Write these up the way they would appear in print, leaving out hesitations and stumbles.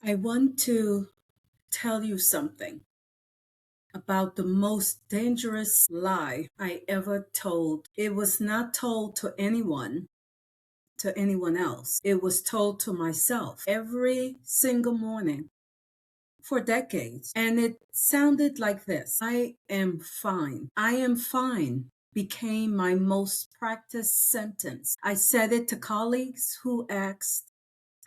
I want to tell you something about the most dangerous lie I ever told. It was not told to anyone else. It was told to myself every single morning for decades. And it sounded like this: I am fine. I am fine became my most practiced sentence. I said it to colleagues who asked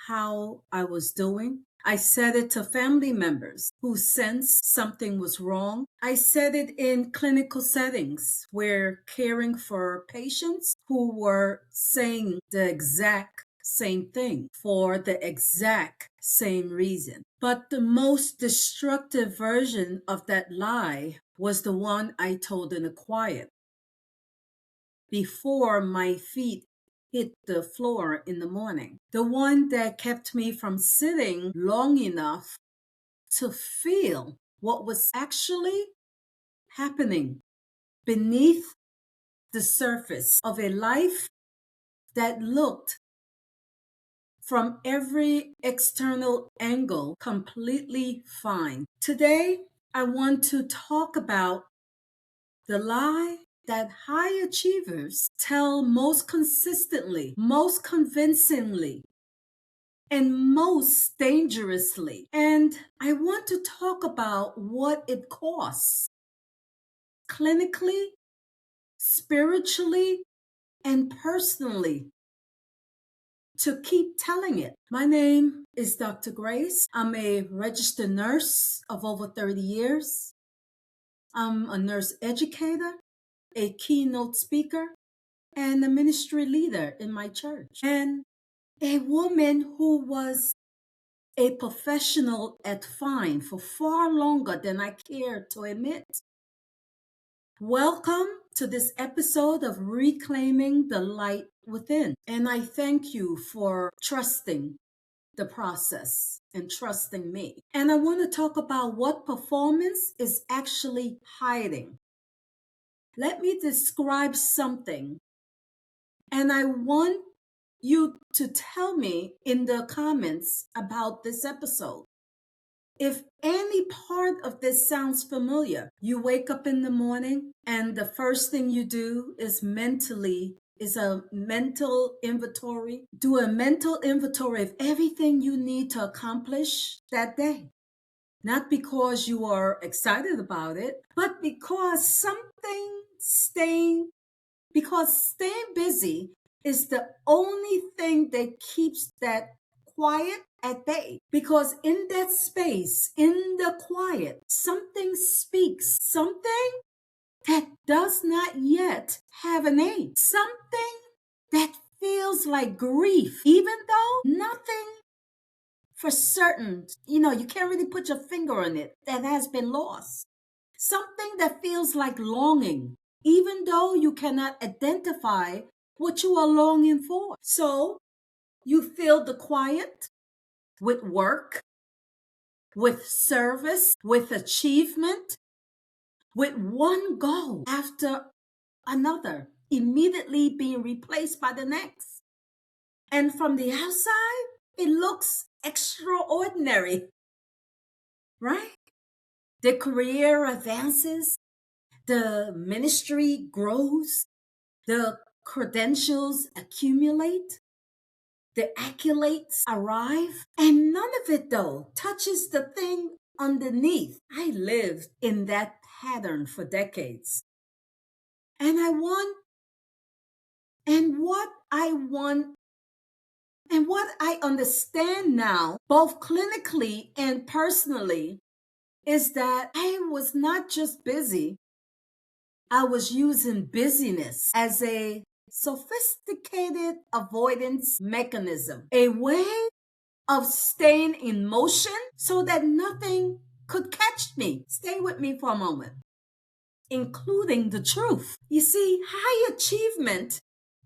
how I was doing. I said it to family members who sensed something was wrong. I said it in clinical settings where caring for patients who were saying the exact same thing for the exact same reason. But the most destructive version of that lie was the one I told in the quiet before my feet hit the floor in the morning. The one that kept me from sitting long enough to feel what was actually happening beneath the surface of a life that looked from every external angle completely fine. Today, I want to talk about the lie that high achievers tell most consistently, most convincingly, and most dangerously. And I want to talk about what it costs clinically, spiritually, and personally to keep telling it. My name is Dr. Grace. I'm a registered nurse of over 30 years. I'm a nurse educator, a keynote speaker, and a ministry leader in my church, and a woman who was a professional at fine for far longer than I care to admit. Welcome to this episode of Reclaiming the Light Within, and I thank you for trusting the process and trusting me. And I want to talk about what performance is actually hiding. Let me describe something, and I want you to tell me in the comments about this episode. If any part of this sounds familiar, you wake up in the morning and the first thing you do is a mental inventory. Do a mental inventory of everything you need to accomplish that day. Not because you are excited about it, but because staying busy is the only thing that keeps that quiet at bay. Because in that space, in the quiet, something speaks, something that does not yet have a name, something that feels like grief, even though nothing for certain, you can't really put your finger on it, that has been lost. Something that feels like longing, even though you cannot identify what you are longing for. So you fill the quiet with work, with service, with achievement, with one goal after another, immediately being replaced by the next. And from the outside, it looks extraordinary, right? The career advances, the ministry grows, the credentials accumulate, the accolades arrive, and none of it, though, touches the thing underneath. I lived in that pattern for decades. And what I understand now, both clinically and personally, is that I was not just busy, I was using busyness as a sophisticated avoidance mechanism, a way of staying in motion so that nothing could catch me. Stay with me for a moment, including the truth. You see, high achievement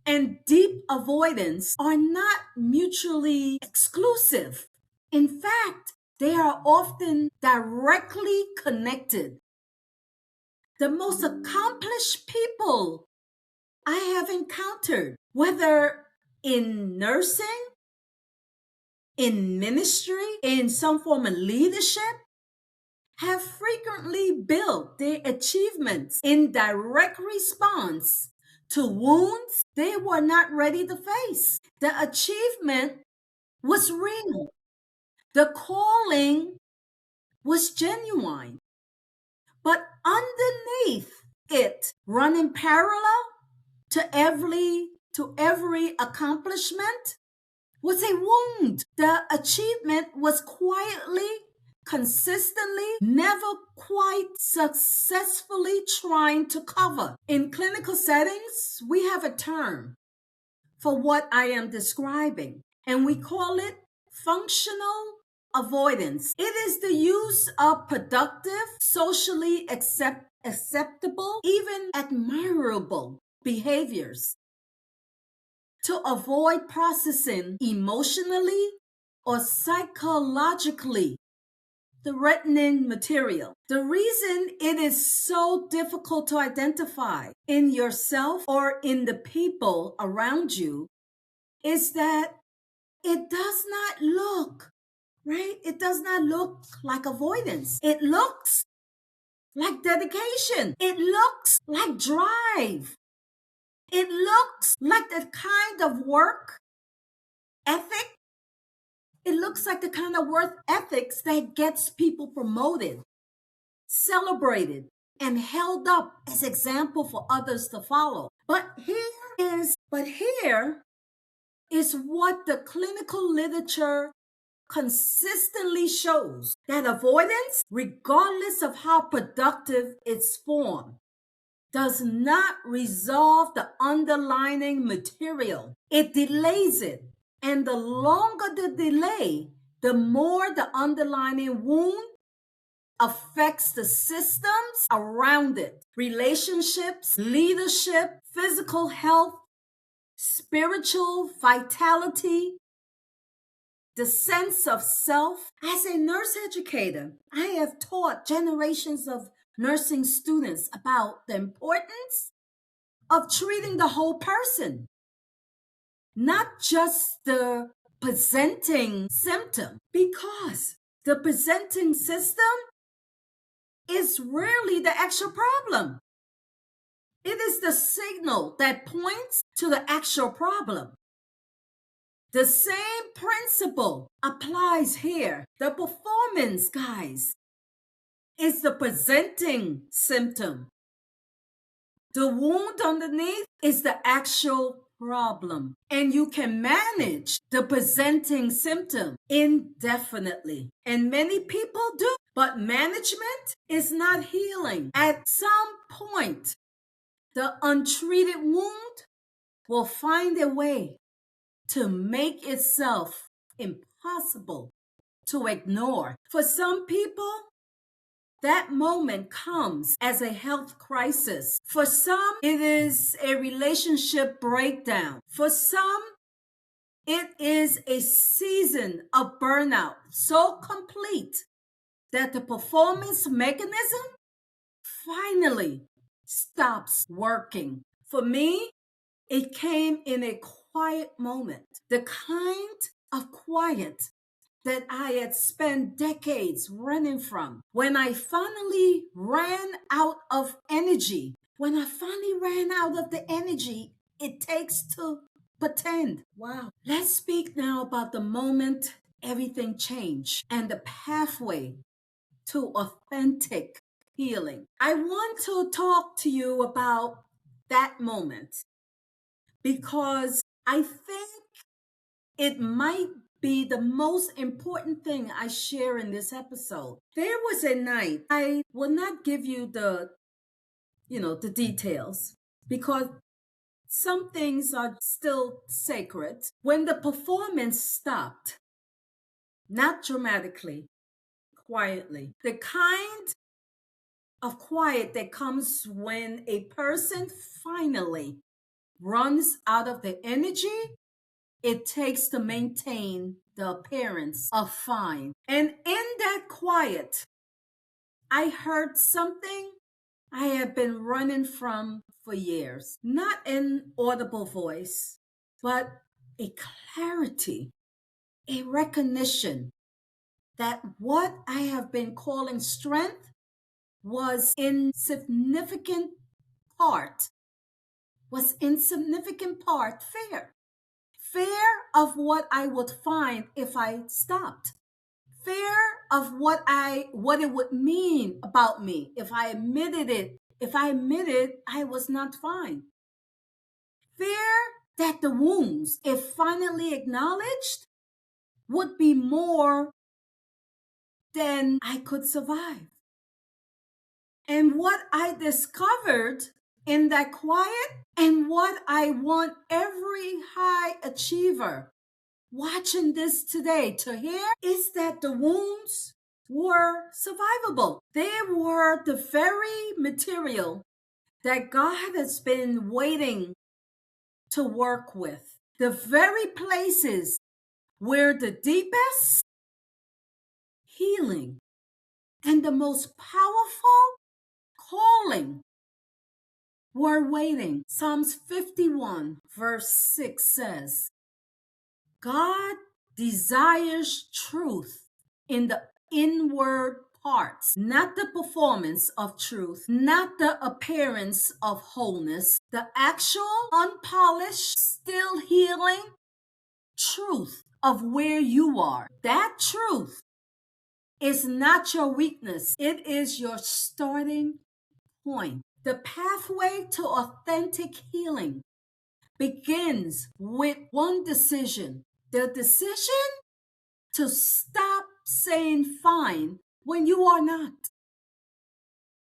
and deep avoidance are not mutually exclusive. In fact, they are often directly connected. The most accomplished people I have encountered, whether in nursing, in ministry, in some form of leadership, have frequently built their achievements in direct response to wounds they were not ready to face. The achievement was real. The calling was genuine. But underneath it, running parallel to every accomplishment, was a wound. The achievement was quietly, consistently, never quite successfully trying to cover. In clinical settings, we have a term for what I am describing, and we call it functional avoidance. It is the use of productive, socially acceptable, even admirable behaviors to avoid processing emotionally or psychologically threatening material. The reason it is so difficult to identify in yourself or in the people around you is that it does not look, right? It does not look like avoidance. It looks like dedication. It looks like drive. It looks like the kind of work ethic. It looks like the kind of work ethics that gets people promoted, celebrated, and held up as example for others to follow. But here is what the clinical literature consistently shows, that avoidance, regardless of how productive its form, does not resolve the underlying material. It delays it. And the longer the delay, the more the underlying wound affects the systems around it: relationships, leadership, physical health, spiritual vitality, the sense of self. As a nurse educator, I have taught generations of nursing students about the importance of treating the whole person, not just the presenting symptom, because the presenting system is rarely the actual problem. It is the signal that points to the actual problem. The same principle applies here. The performance, guys, is the presenting symptom. The wound underneath is the actual problem. And you can manage the presenting symptom indefinitely. And many people do. But management is not healing. At some point, the untreated wound will find a way to make itself impossible to ignore. For some people, that moment comes as a health crisis. For some, it is a relationship breakdown. For some, it is a season of burnout so complete that the performance mechanism finally stops working. For me, it came in a quiet moment, the kind of quiet that I had spent decades running from. When I finally ran out of energy, the energy it takes to pretend. Wow. Let's speak now about the moment everything changed and the pathway to authentic healing. I want to talk to you about that moment because I think it might be the most important thing I share in this episode. There was a night, I will not give you the details because some things are still sacred. When the performance stopped, not dramatically, quietly, the kind of quiet that comes when a person finally runs out of the energy it takes to maintain the appearance of fine. And in that quiet, I heard something I have been running from for years. Not an audible voice, but a clarity. a recognition that what I have been calling strength was insignificant part fear. Fear of what I would find if I stopped. Fear of what it would mean about me if I admitted it. If I admitted I was not fine. Fear that the wounds, if finally acknowledged, would be more than I could survive. And what I discovered in that quiet, and what I want every high achiever watching this today to hear, is that the wounds were survivable. They were the very material that God has been waiting to work with. The very places where the deepest healing and the most powerful calling were waiting. Psalms 51 verse 6 says, God desires truth in the inward parts, not the performance of truth, not the appearance of wholeness, the actual, unpolished, still healing truth of where you are. That truth is not your weakness, it is your starting point. The pathway to authentic healing begins with one decision: the decision to stop saying fine when you are not,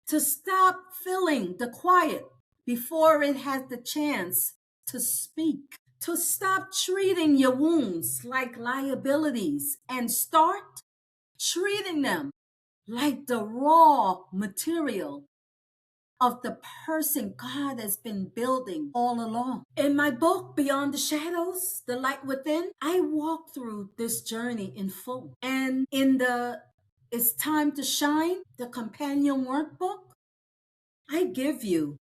to stop filling the quiet before it has the chance to speak, to stop treating your wounds like liabilities and start treating them like the raw material of the person God has been building all along. In my book, Beyond the Shadows, The Light Within, I walk through this journey in full. And in the It's Time to Shine, the companion workbook, I give you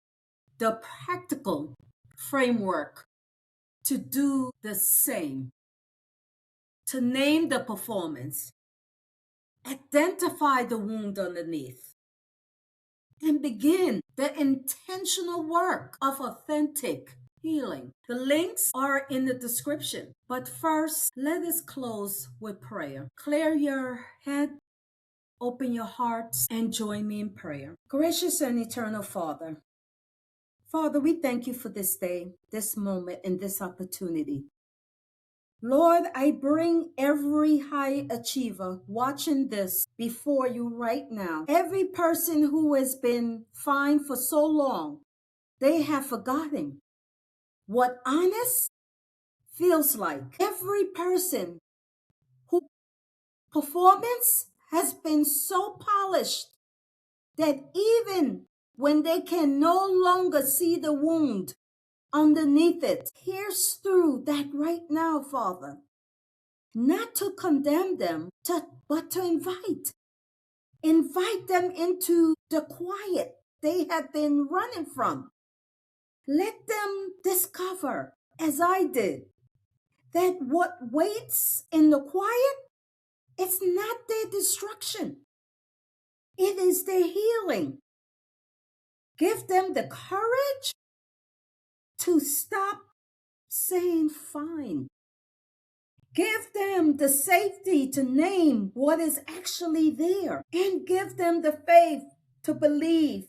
the practical framework to do the same, to name the performance, identify the wound underneath, and begin the intentional work of authentic healing. The links are in the description. But first, let us close with prayer. Clear your head, open your hearts, and join me in prayer. Gracious and eternal Father, we thank you for this day, this moment, and this opportunity. Lord, I bring every high achiever watching this before you right now. Every person who has been fine for so long, they have forgotten what honest feels like. Every person whose performance has been so polished that even when they can no longer see the wound underneath it, pierce through that right now, Father. Not to condemn them, but to invite them into the quiet they have been running from. Let them discover, as I did, that what waits in the quiet, it's not their destruction. It is their healing. Give them the courage to stop saying fine. Give them the safety to name what is actually there, and give them the faith to believe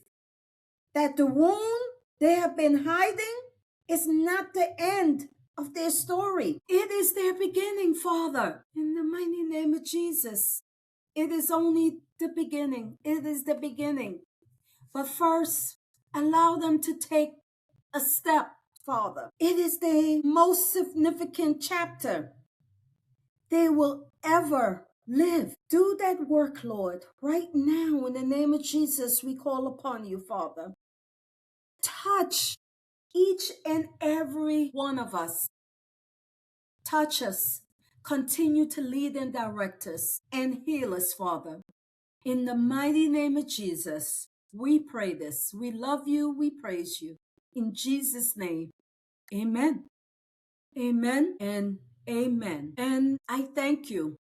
that the wound they have been hiding is not the end of their story. It is their beginning, Father. In the mighty name of Jesus, it is only the beginning. It is the beginning. But first, allow them to take a step, Father. It is the most significant chapter they will ever live. Do that work, Lord, right now. In the name of Jesus, we call upon you, Father. Touch each and every one of us. Touch us. Continue to lead and direct us and heal us, Father. In the mighty name of Jesus, we pray this. We love you. We praise you. In Jesus' name, amen. Amen and Amen. And I thank you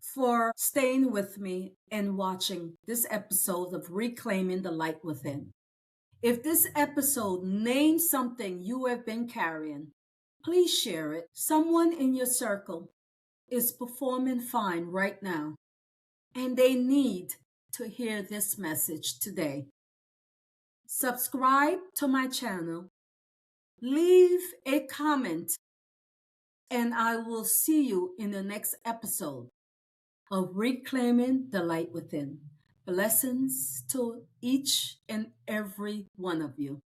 for staying with me and watching this episode of Reclaiming the Light Within. If this episode names something you have been carrying, please share it. Someone in your circle is performing fine right now, and they need to hear this message today. Subscribe to my channel, leave a comment, and I will see you in the next episode of Reclaiming the Light Within. Blessings to each and every one of you.